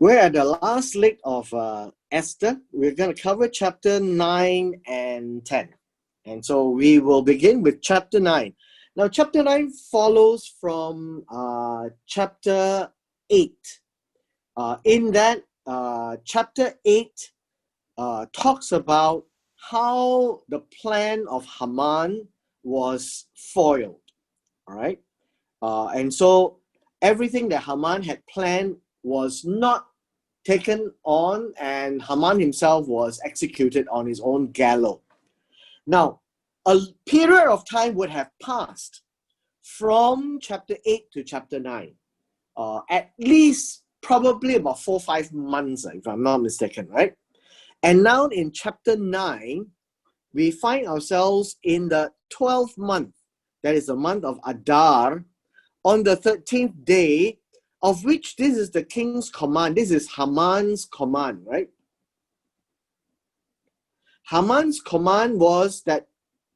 We're at the last leg of Esther. We're going to cover chapter 9 and 10. And so we will begin with chapter 9. Now, chapter 9 follows from chapter 8. In that, chapter 8 talks about how the plan of Haman was foiled. All right. And so everything that Haman had planned was not taken on, and Haman himself was executed on his own gallows. Now, a period of time would have passed from chapter 8 to chapter 9. At least probably about 4 or 5 months, if I'm not mistaken, right? And now in chapter 9, we find ourselves in the 12th month. That is the month of Adar, on the 13th day, of which this is the king's command. This is Haman's command, right? Haman's command was that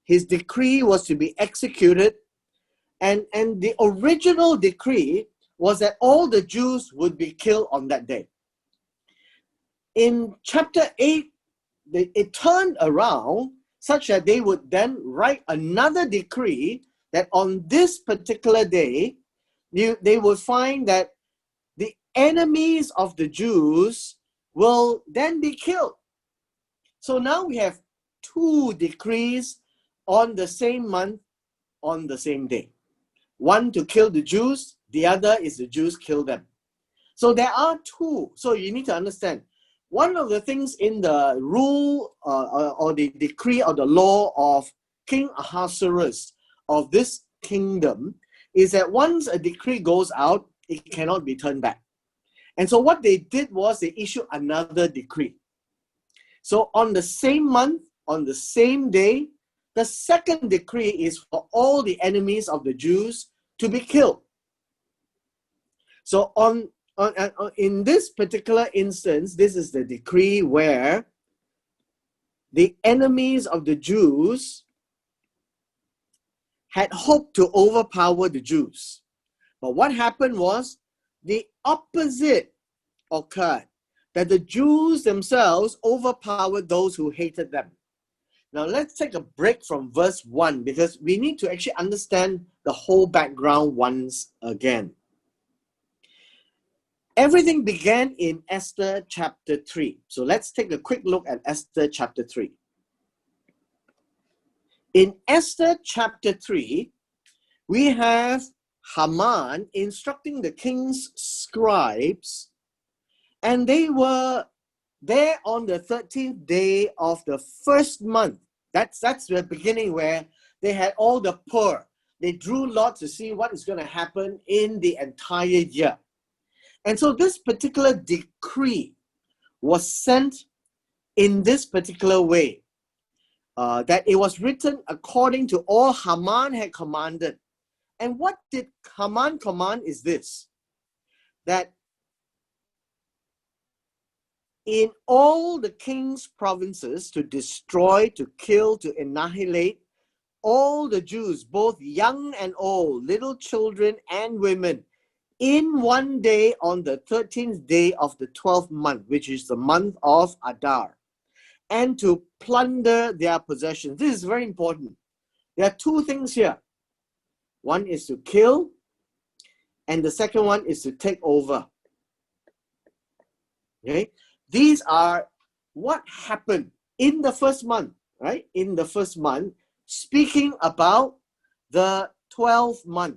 his decree was to be executed, and the original decree was that all the Jews would be killed on that day. In chapter 8, it turned around such that they would then write another decree that on this particular day, they would find that the enemies of the Jews will then be killed. So now we have 2 decrees on the same month, on the same day. One to kill the Jews, the other is the Jews kill them. So there are 2. So you need to understand, one of the things in the rule or the decree or the law of King Ahasuerus of this kingdom is that once a decree goes out, it cannot be turned back. And so what they did was they issued another decree. So on the same month, on the same day, the second decree is for all the enemies of the Jews to be killed. So in this particular instance, this is the decree where the enemies of the Jews had hoped to overpower the Jews. But what happened was the opposite occurred, that the Jews themselves overpowered those who hated them. Now let's take a break from verse 1 because we need to actually understand the whole background once again. Everything began in Esther chapter 3. So let's take a quick look at Esther chapter 3. In Esther chapter 3, we have Haman instructing the king's scribes, and they were there on the 13th day of the first month. That's the beginning where they had all the pur. They drew lots to see what is going to happen in the entire year. And so this particular decree was sent in this particular way, that it was written according to all Haman had commanded. And what did Haman command is this, that in all the king's provinces to destroy, to kill, to annihilate all the Jews, both young and old, little children and women, in one day on the 13th day of the 12th month, which is the month of Adar, and to plunder their possessions. This is very important. There are 2 things here. One is to kill, and the second one is to take over. Okay? These are what happened in the first month, right? In the first month, speaking about the 12th month.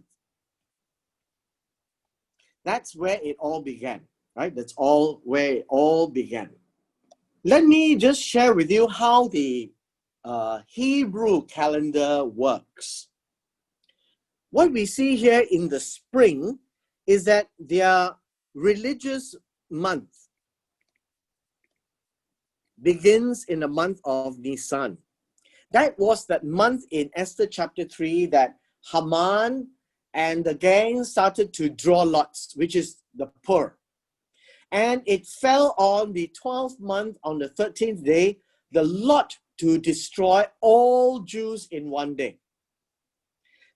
That's where it all began, right? That's all where it all began. Let me just share with you how the Hebrew calendar works. What we see here in the spring is that their religious month begins in the month of Nisan. That was that month in Esther chapter 3 that Haman and the gang started to draw lots, which is the pur. And it fell on the 12th month, on the 13th day, the lot to destroy all Jews in one day.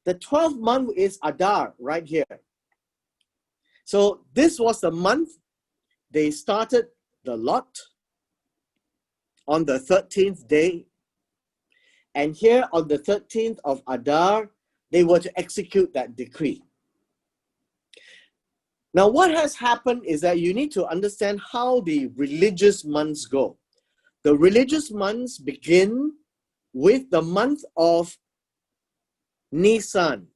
The 12th month is Adar, right here. So this was the month they started the lot on the 13th day. And here on the 13th of Adar, they were to execute that decree. Now, what has happened is that you need to understand how the religious months go. The religious months begin with the month of Nisan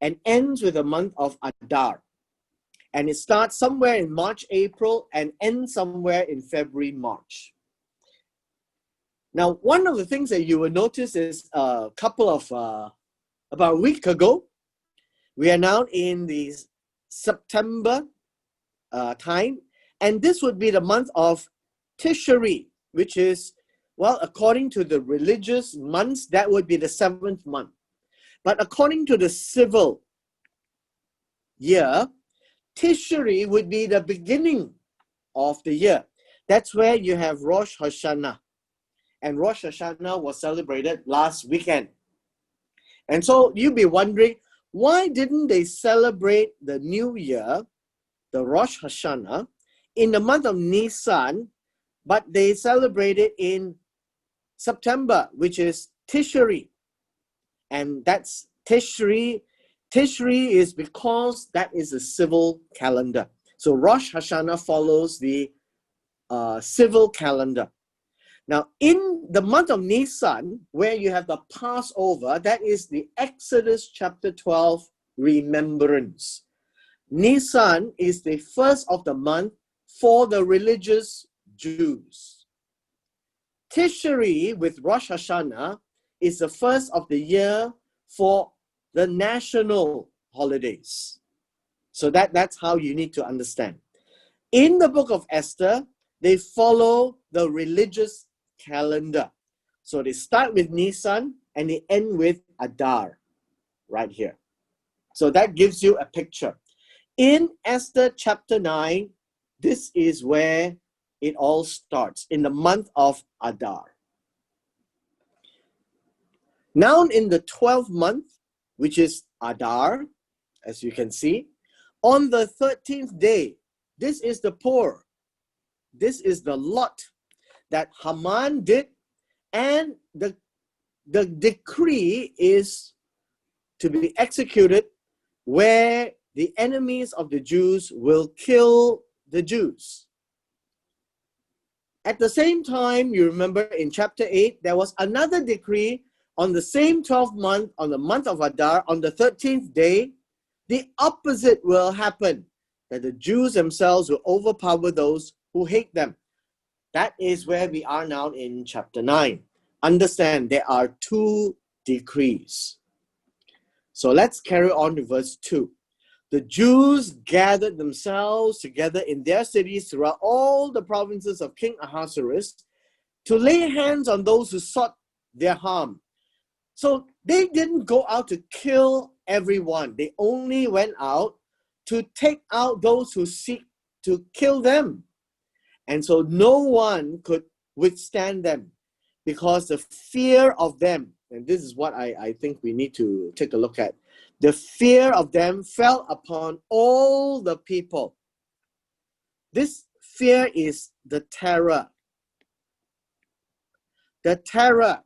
and ends with the month of Adar. And it starts somewhere in March, April, and ends somewhere in February, March. Now, one of the things that you will notice is about a week ago, we are now in the September time, and this would be the month of Tishri, which is, well, according to the religious months, that would be the 7th month. But according to the civil year, Tishri would be the beginning of the year. That's where you have Rosh Hashanah. And Rosh Hashanah was celebrated last weekend. And so you'll be wondering, why didn't they celebrate the new year, the Rosh Hashanah, in the month of Nisan, but they celebrate it in September, which is Tishri? And that's Tishri. Tishri is because that is a civil calendar. So Rosh Hashanah follows the civil calendar. Now, in the month of Nisan, where you have the Passover, that is the Exodus chapter 12 remembrance. Nisan is the first of the month for the religious Jews. Tishri with Rosh Hashanah is the first of the year for the national holidays. So that's how you need to understand. In the book of Esther, they follow the religious calendar. So they start with Nisan and they end with Adar, right here. So that gives you a picture. In Esther chapter 9, this is where it all starts, in the month of Adar. Now in the 12th month, which is Adar, as you can see, on the 13th day, this is the poor. This is the lot that Haman did, and the decree is to be executed where the enemies of the Jews will kill the Jews. At the same time, you remember in chapter 8, there was another decree on the same 12th month, on the month of Adar, on the 13th day, the opposite will happen, that the Jews themselves will overpower those who hate them. That is where we are now in chapter 9. Understand, there are two decrees. So let's carry on to verse 2. The Jews gathered themselves together in their cities throughout all the provinces of King Ahasuerus to lay hands on those who sought their harm. So they didn't go out to kill everyone. They only went out to take out those who seek to kill them. And so no one could withstand them because the fear of them, and this is what I think we need to take a look at, the fear of them fell upon all the people. This fear is the terror. The terror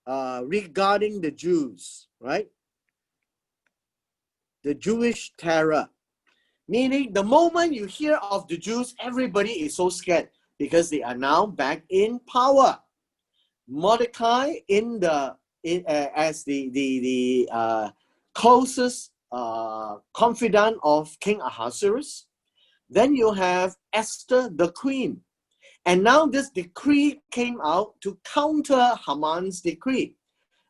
regarding the Jews, right? The Jewish terror. Meaning, the moment you hear of the Jews, everybody is so scared because they are now back in power. Mordecai as the closest confidant of King Ahasuerus. Then you have Esther the queen. And now this decree came out to counter Haman's decree.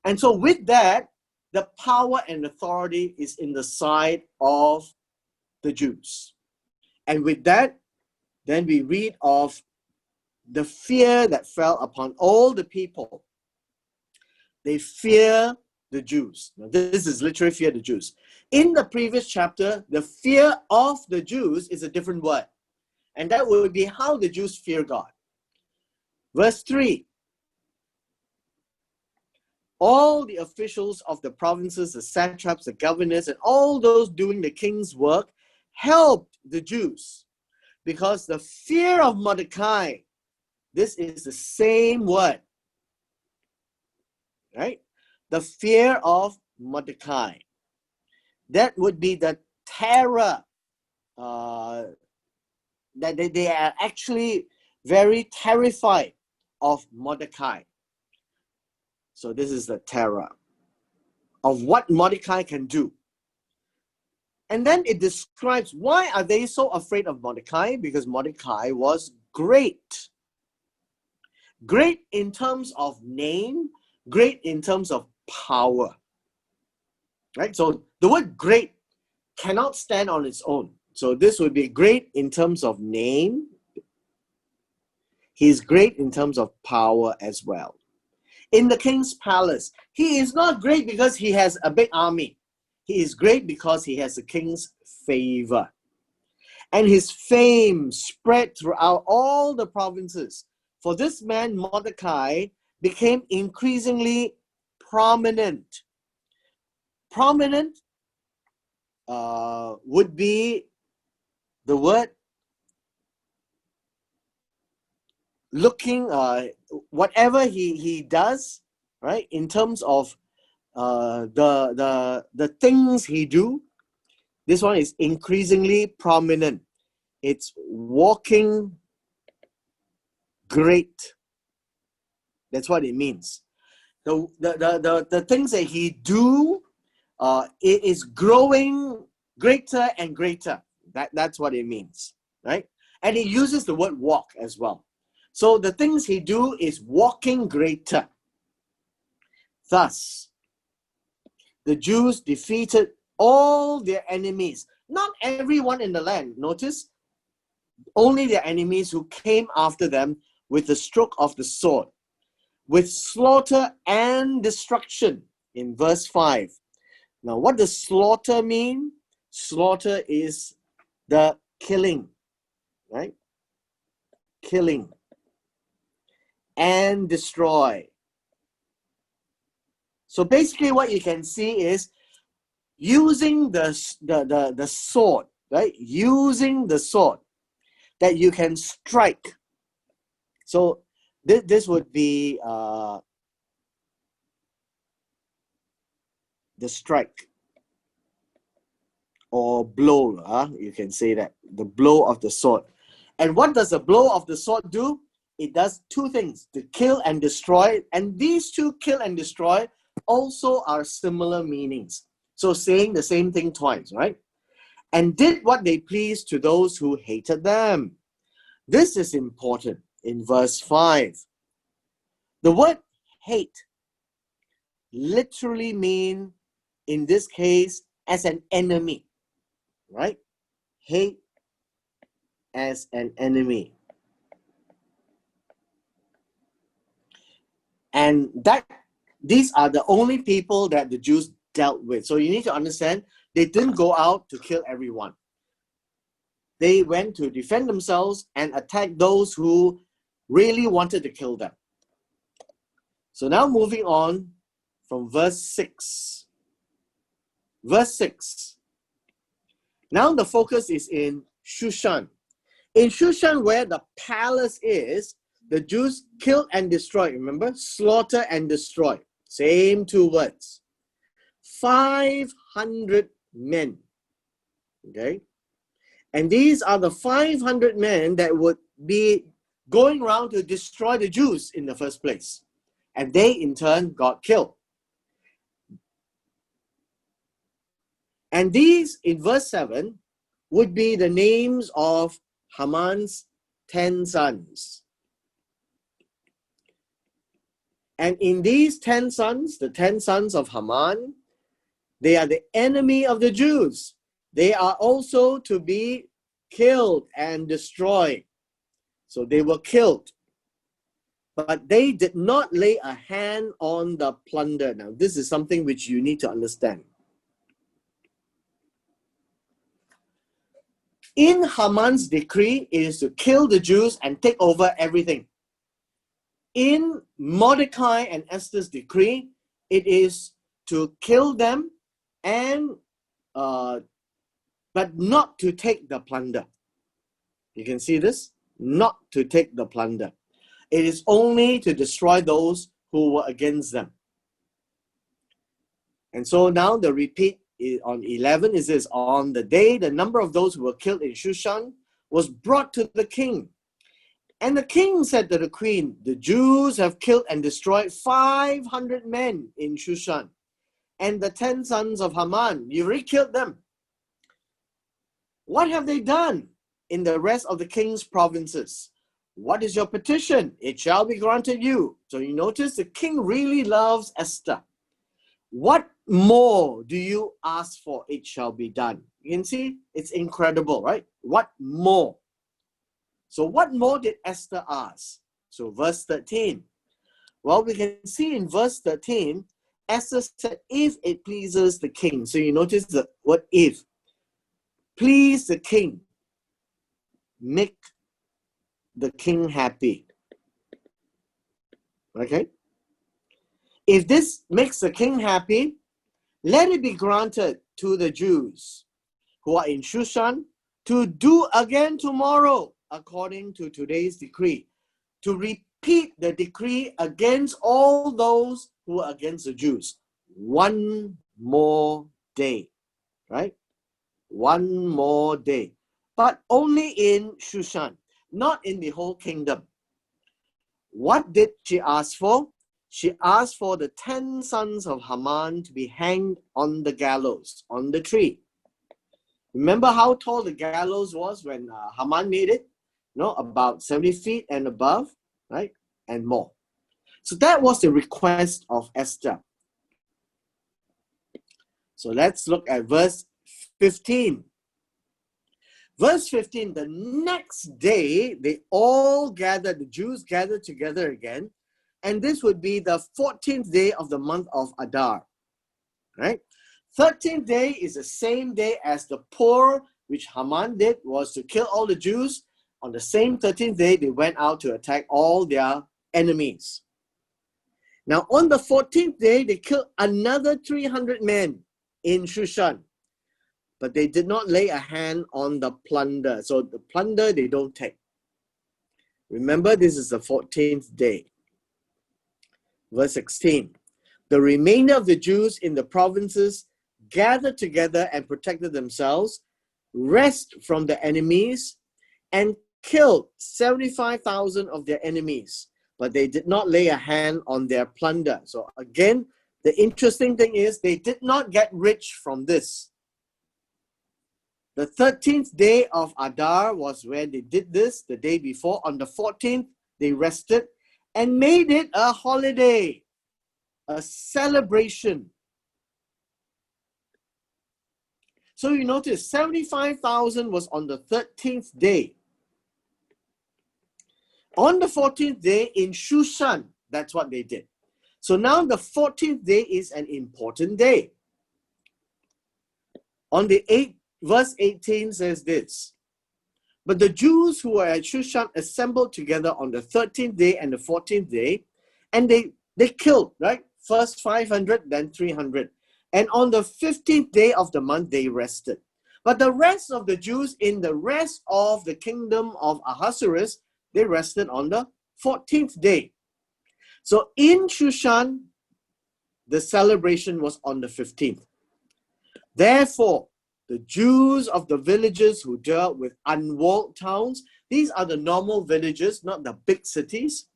And so with that, the power and authority is in the side of the Jews. And with that, then we read of the fear that fell upon all the people. They fear the Jews. Now, this is literally fear the Jews. In the previous chapter, the fear of the Jews is a different word. And that would be how the Jews fear God. Verse 3. All the officials of the provinces, the satraps, the governors, and all those doing the king's work helped the Jews Because the fear of Mordecai, this is the same word, right? The fear of Mordecai. That would be the terror, that they are actually very terrified of Mordecai. So this is the terror of what Mordecai can do. And then it describes why are they so afraid of Mordecai? Because Mordecai was great. Great in terms of name, great in terms of power. Right? So the word great cannot stand on its own. So this would be great in terms of name. He's great in terms of power as well. In the king's palace, he is not great because he has a big army. He is great because he has the king's favor. And his fame spread throughout all the provinces. For this man, Mordecai, became increasingly prominent. Prominent would be the word looking, whatever he does, right, in terms of the things he do. This one is increasingly prominent. It's walking great. That's what it means. The things that he do, it is growing greater and greater. That's what it means, right? And he uses the word walk as well. So the things he do is walking greater. Thus, the Jews defeated all their enemies. Not everyone in the land. Notice, only their enemies who came after them with the stroke of the sword, with slaughter and destruction, in verse 5. Now, what does slaughter mean? Slaughter is the killing, right? Killing and destroy. So basically what you can see is using the sword, right? Using the sword that you can strike. So this would be the strike or blow, you can say that, the blow of the sword. And what does the blow of the sword do? It does two things, to kill and destroy. And these two, kill and destroy, also are similar meanings. So saying the same thing twice, right? And did what they pleased to those who hated them. This is important in verse 5. The word hate literally mean, in this case, as an enemy, right? Hate as an enemy. And these are the only people that the Jews dealt with. So you need to understand, they didn't go out to kill everyone. They went to defend themselves and attack those who really wanted to kill them. So now moving on from verse 6. Verse 6. Now the focus is in Shushan. In Shushan, where the palace is, the Jews killed and destroyed. Remember? Slaughter and destroy. Same two words. 500 men. Okay? And these are the 500 men that would be going around to destroy the Jews in the first place. And they, in turn, got killed. And these, in verse 7, would be the names of Haman's 10 sons. And in these 10 sons, the 10 sons of Haman, they are the enemy of the Jews. They are also to be killed and destroyed. So they were killed. But they did not lay a hand on the plunder. Now, this is something which you need to understand. In Haman's decree, it is to kill the Jews and take over everything. In Mordecai and Esther's decree, it is to kill them and but not to take the plunder. You can see this? Not to take the plunder. It is only to destroy those who were against them. And so now the repeat on 11 is this: on the day, the number of those who were killed in Shushan was brought to the king. And the king said to the queen, the Jews have killed and destroyed 500 men in Shushan. And the 10 sons of Haman, you already killed them. What have they done in the rest of the king's provinces? What is your petition? It shall be granted you. So you notice the king really loves Esther. What more do you ask for? It shall be done. You can see it's incredible, right? What more? So what more did Esther ask? So verse 13. Well, we can see in verse 13, Esther said, if it pleases the king. So you notice the word if. Please the king. Make the king happy. Okay? If this makes the king happy, let it be granted to the Jews who are in Shushan to do again tomorrow, according to today's decree, to repeat the decree against all those who are against the Jews. One more day, right? One more day. But only in Shushan, not in the whole kingdom. What did she ask for? She asked for the 10 sons of Haman to be hanged on the gallows, on the tree. Remember how tall the gallows was when Haman made it? No, about 70 feet and above, right? And more. So that was the request of Esther. So let's look at verse 15. Verse 15, the next day, they all gathered, the Jews gathered together again, and this would be the 14th day of the month of Adar, right? 13th day is the same day as the Pur, which Haman did, was to kill all the Jews. On the same 13th day, they went out to attack all their enemies. Now, on the 14th day, they killed another 300 men in Shushan. But they did not lay a hand on the plunder. So the plunder they don't take. Remember, this is the 14th day. Verse 16. The remainder of the Jews in the provinces gathered together and protected themselves, rest from the enemies, and killed 75,000 of their enemies. But they did not lay a hand on their plunder. So again, the interesting thing is they did not get rich from this. The 13th day of Adar was where they did this. The day before, on the 14th, they rested and made it a holiday, a celebration. So you notice 75,000 was on the 13th day. On the 14th day in Shushan, that's what they did. So now the 14th day is an important day. On the 8th, verse 18 says this, but the Jews who were at Shushan assembled together on the 13th day and the 14th day, and they killed, right? First 500, then 300. And on the 15th day of the month, they rested. But the rest of the Jews in the rest of the kingdom of Ahasuerus, they rested on the 14th day. So in Shushan, the celebration was on the 15th. Therefore, the Jews of the villages who dealt with unwalled towns, these are the normal villages, not the big cities,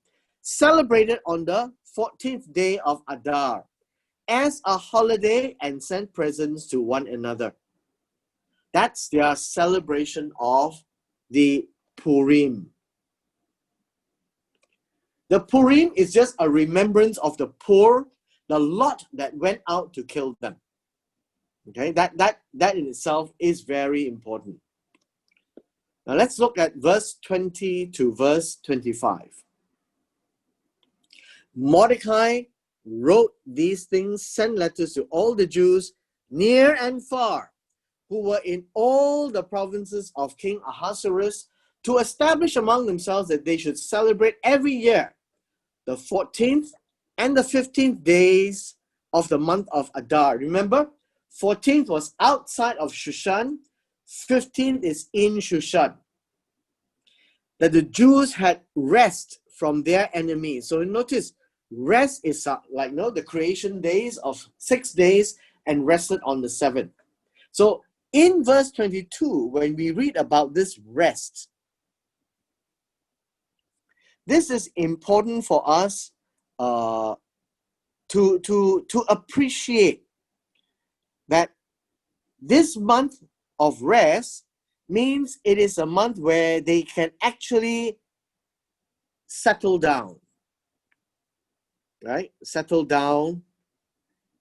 celebrated on the 14th day of Adar as a holiday and sent presents to one another. That's their celebration of the Purim. The Purim is just a remembrance of the Pur, the lot that went out to kill them. Okay, that in itself is very important. Now let's look at verse 20 to verse 25. Mordecai wrote these things, sent letters to all the Jews near and far who were in all the provinces of King Ahasuerus to establish among themselves that they should celebrate every year the 14th and the 15th days of the month of Adar. Remember, 14th was outside of Shushan, 15th is in Shushan. that the Jews had rest from their enemies. So notice, rest is like the creation days of 6 days and rested on the seventh. So in verse 22, when we read about this rest, this is important for us to appreciate that this month of rest means it is a month where they can actually settle down, right? Settle down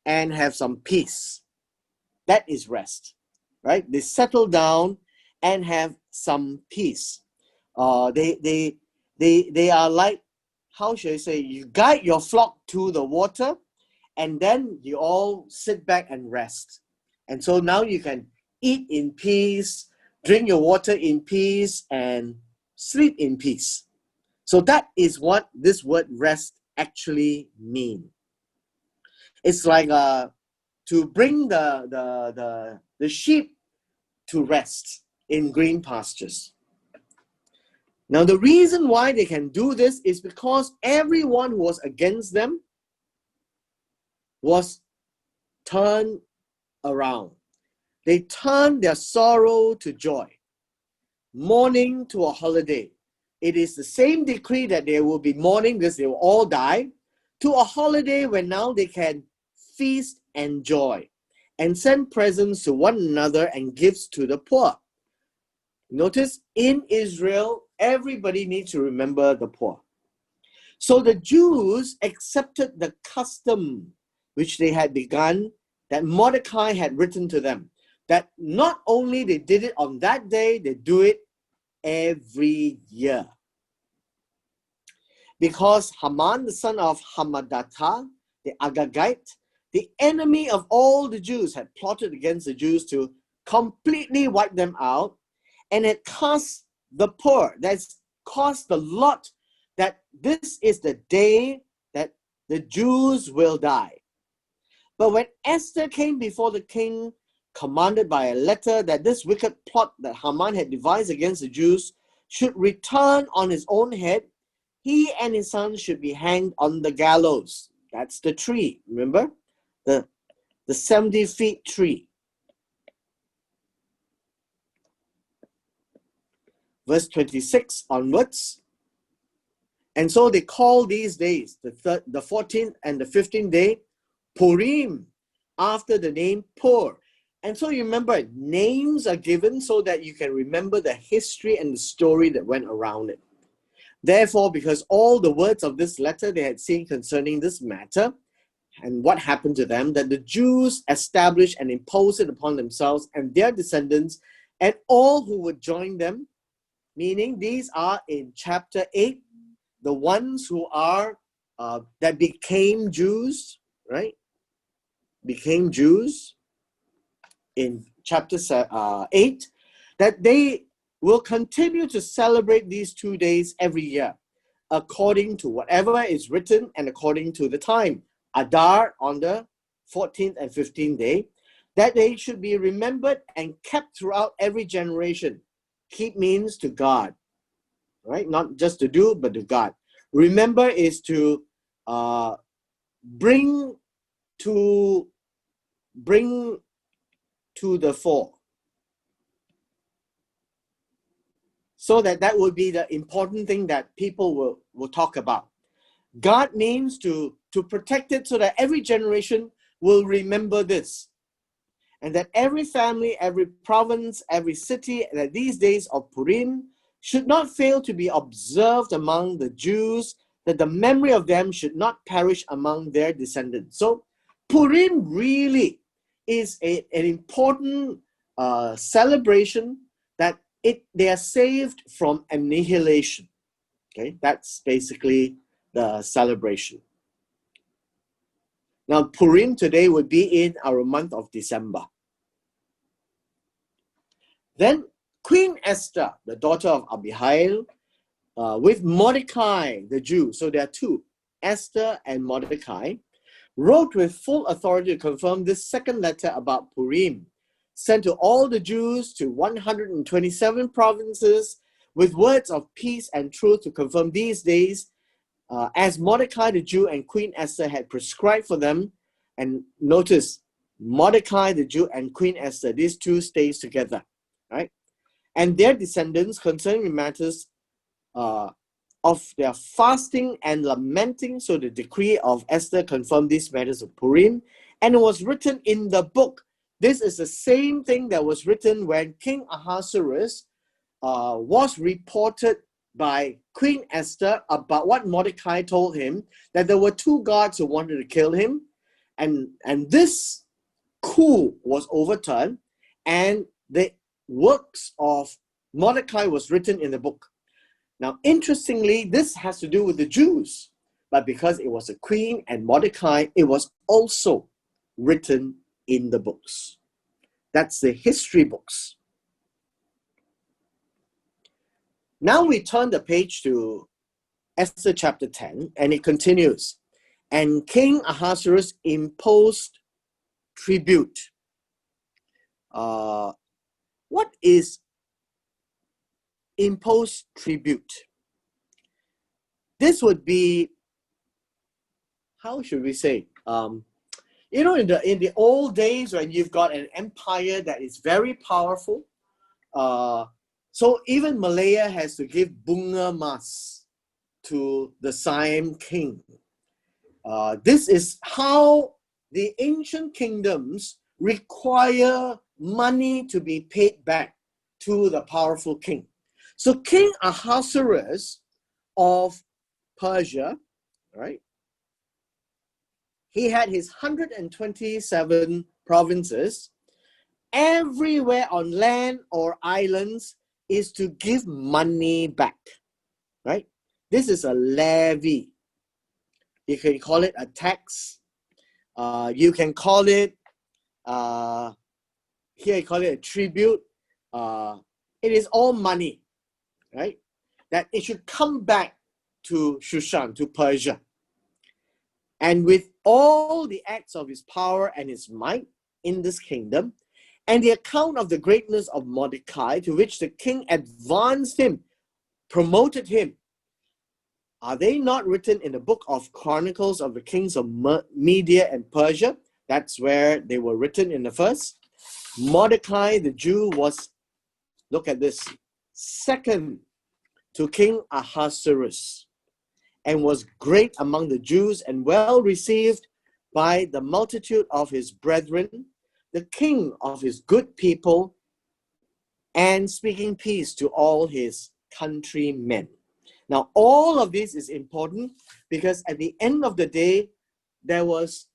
and have some peace. That is rest, right? They settle down and have some peace. They are like, how should I say, you guide your flock to the water and then you all sit back and rest. And so now you can eat in peace, drink your water in peace, and sleep in peace. So that is what this word rest actually means. It's like to bring the sheep to rest in green pastures. Now, the reason why they can do this is because everyone who was against them was turned around. They turned their sorrow to joy, mourning to a holiday. It is the same decree that they will be mourning because they will all die, to a holiday when now they can feast and joy and send presents to one another and gifts to the poor. Notice, in Israel, everybody needs to remember the poor. So the Jews accepted the custom which they had begun, that Mordecai had written to them, that not only they did it on that day, they do it every year. Because Haman, the son of Hammedatha, the Agagite, the enemy of all the Jews, had plotted against the Jews to completely wipe them out, and had cast the poor, that's caused the lot, that this is the day that the Jews will die. But when Esther came before the king, commanded by a letter that this wicked plot that Haman had devised against the Jews should return on his own head, he and his sons should be hanged on the gallows. That's the tree, remember? The 70-foot tree. Verse 26 onwards. And so they call these days, the 14th and the 15th day, Purim, after the name Pur. And so you remember, names are given so that you can remember the history and the story that went around it. Therefore, because all the words of this letter they had seen concerning this matter, and what happened to them, that the Jews established and imposed it upon themselves and their descendants, and all who would join them, meaning these are in chapter 8, the ones who are, that became Jews, right? Became Jews in chapter 8, that they will continue to celebrate these 2 days every year, according to whatever is written and according to the time. Adar on the 14th and 15th day, that they should be remembered and kept throughout every generation. Keep means to guard, right? Not just to do, but to guard. Remember is to bring to the fore. So that would be the important thing that people will talk about. God means to protect it so that every generation will remember this. And that every family, every province, every city, that these days of Purim should not fail to be observed among the Jews, that the memory of them should not perish among their descendants. So Purim really is an important celebration, that they are saved from annihilation. Okay, that's basically the celebration. Now, Purim today would be in our month of December. Then Queen Esther, the daughter of Abihail, with Mordecai, the Jew, so there are two, Esther and Mordecai, wrote with full authority to confirm this second letter about Purim, sent to all the Jews to 127 provinces with words of peace and truth to confirm these days, as Mordecai the Jew and Queen Esther had prescribed for them. And notice, Mordecai the Jew and Queen Esther, these two stays together, right? And their descendants concerning matters of their fasting and lamenting. So the decree of Esther confirmed these matters of Purim, and it was written in the book. This is the same thing that was written when King Ahasuerus was reported by Queen Esther about what Mordecai told him, that there were two guards who wanted to kill him, and this coup was overturned, and the works of Mordecai was written in the book. Now, interestingly, this has to do with the Jews, but because it was a queen and Mordecai, it was also written in the books. That's the history books. Now we turn the page to Esther chapter 10, and it continues. And King Ahasuerus imposed tribute. What is imposed tribute? This would be, how should we say? In the old days when you've got an empire that is very powerful, so even Malaya has to give bunga mas to the Siam king. This is how the ancient kingdoms require money to be paid back to the powerful king. So King Ahasuerus of Persia, right? He had his 127 provinces. Everywhere on land or islands is to give money back, right? This is a levy. You can call it a tax. You can call it, here you call it a tribute. It is all money, right? That it should come back to Shushan, to Persia. And with all the acts of his power and his might in this kingdom, and the account of the greatness of Mordecai, to which the king advanced him, promoted him, are they not written in the book of Chronicles of the kings of Media and Persia? That's where they were written in the first. Mordecai the Jew was, look at this, second to King Ahasuerus, and was great among the Jews and well received by the multitude of his brethren, the king of his good people, and speaking peace to all his countrymen. Now, all of this is important because at the end of the day, there was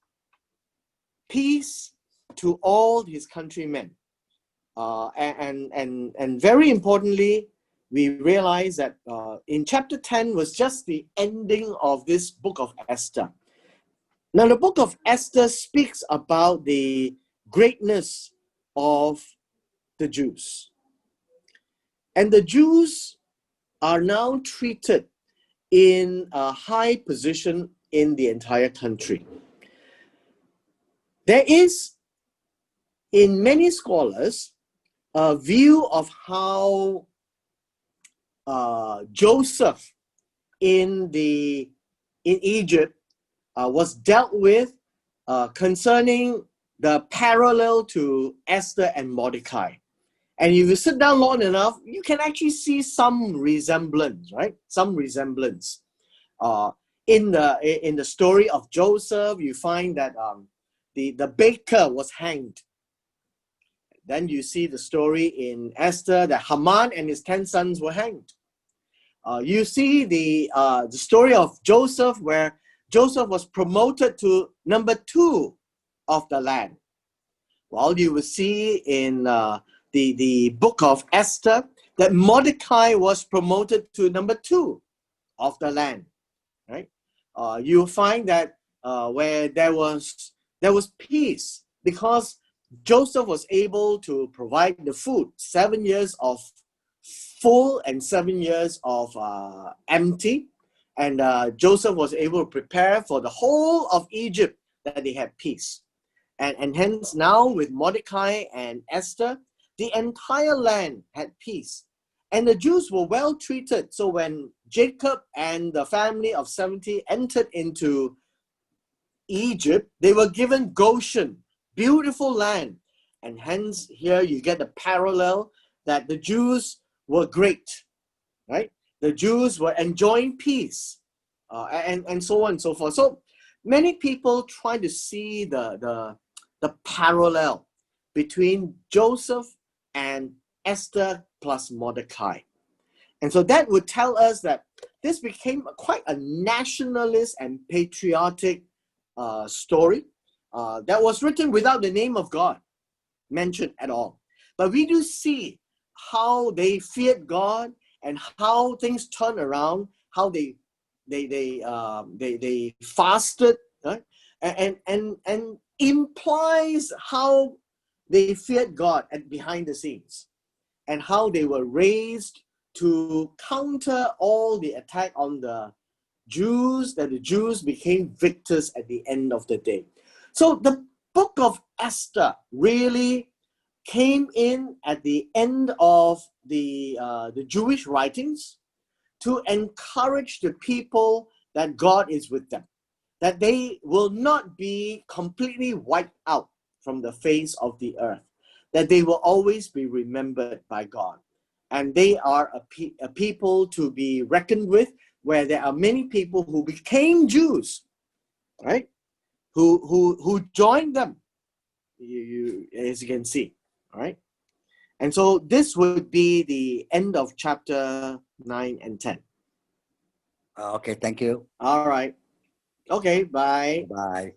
peace to all his countrymen. And very importantly, we realize that in chapter 10 was just the ending of this book of Esther. Now, the book of Esther speaks about the greatness of the Jews. And the Jews are now treated in a high position in the entire country. There is, in many scholars, a view of how Joseph in Egypt was dealt with concerning the parallel to Esther and Mordecai. And if you sit down long enough, you can actually see some resemblance, right? Some resemblance. In the story of Joseph, you find that the baker was hanged. Then you see the story in Esther that Haman and his 10 sons were hanged. You see the story of Joseph, where Joseph was promoted to number 2 of the land. Well, you will see in the book of Esther that Mordecai was promoted to number 2 of the land. Right? You find that where there was peace because Joseph was able to provide the food, 7 years of full and 7 years of empty. And Joseph was able to prepare for the whole of Egypt that they had peace. And hence now with Mordecai and Esther, the entire land had peace. And the Jews were well treated. So when Jacob and the family of 70 entered into Egypt, they were given Goshen, beautiful land. And hence here you get the parallel that the Jews were great, right? The Jews were enjoying peace, and so on and so forth. So many people try to see the parallel between Joseph and Esther plus Mordecai. And so that would tell us that this became quite a nationalist and patriotic story that was written without the name of God mentioned at all. But we do see how they feared God and how things turned around, how they fasted, right? And implies how they feared God at behind the scenes, and how they were raised to counter all the attack on the Jews, that the Jews became victors at the end of the day. So the book of Esther really came in at the end of the Jewish writings to encourage the people that God is with them, that they will not be completely wiped out from the face of the earth, that they will always be remembered by God. And they are a people to be reckoned with, where there are many people who became Jews, right? Who joined them, as you can see, all right? And so this would be the end of chapter 9 and 10. Okay, thank you. All right. Okay, bye. Bye.